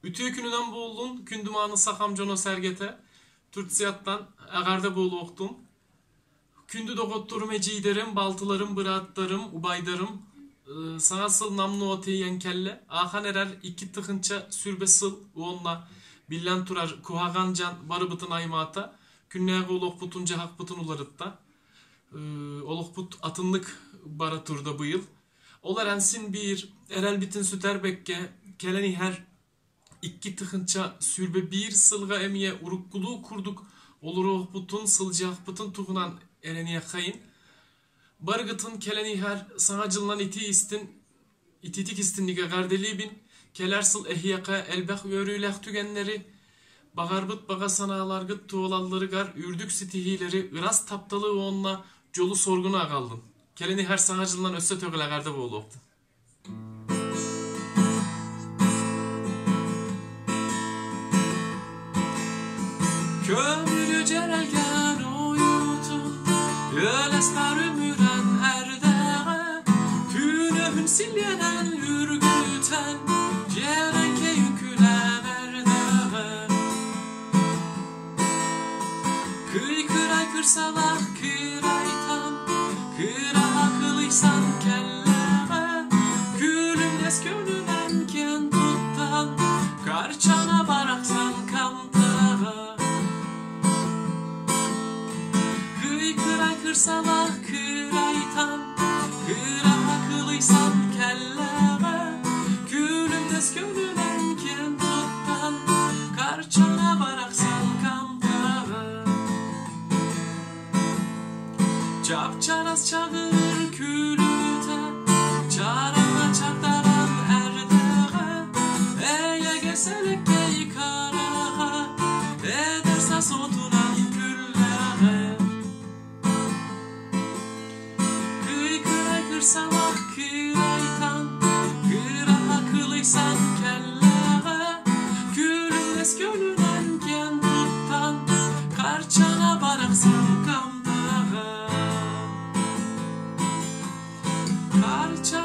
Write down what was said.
Ütüye gününden boğuldun, kündümanı sakamcono sergete. Türksiyattan agarda boğulu oktum. Kündü dokotturum eciderim, baltılarım, bıraatlarım, ubaydarım. Sana sıl namlu oteyi yenkelle. Ahan erer iki tıkınça sürbe sıl. Onunla billen turar kuhagan can barı bıtın aymata. Künneye olok butunca hak bıtın ularıtta. Olok but atınlık bara turda bu yıl. Olar ensin bir erel bitin süter bekke. Keleni her iki tıkınça sürbe bir sılga emiye urukkuluğu kurduk. Olur oh butun sılcak butun tuğunan ereniye kayın. Bargıtın keleni her sanacıllan iti istin ititik istinliğe gardeli bin. Kelersıl ehyaka elbek yörüylek tügenleri. Bagarbıt baga sanalargıt tuğalalları gar ürdük sitihileri ıras taptalığı onunla colu sorguna ağaldın. Keleni her sanacıllan össe tögüle garda boğulu optu. Kömürü cerelgen uyutun, yölesler ümüren erdeğe, tünöhün silyenen ürgüten, cerenke yünkülen erdeğe. Kıy kıray kırsalak kıraytan, kıra kılıysan kelleğe, gülümles gönülen ken tuttan, karçana baraksan kamtağa. Kırsalah kıraytan, kıra kılıysan kelleme, gülümdes gönülen ken tuttan, karçana baraksan kamtağa. Çapçaras çağır külüte, çarana çardaran erdeğe, eye geselek gey karağa, edersa sotunan güllere. Kırsalah kıraytan, kıra kılıysan kelleme, gülümles gönülen ken tuttan, karçana baraksan kamdağa. Karçana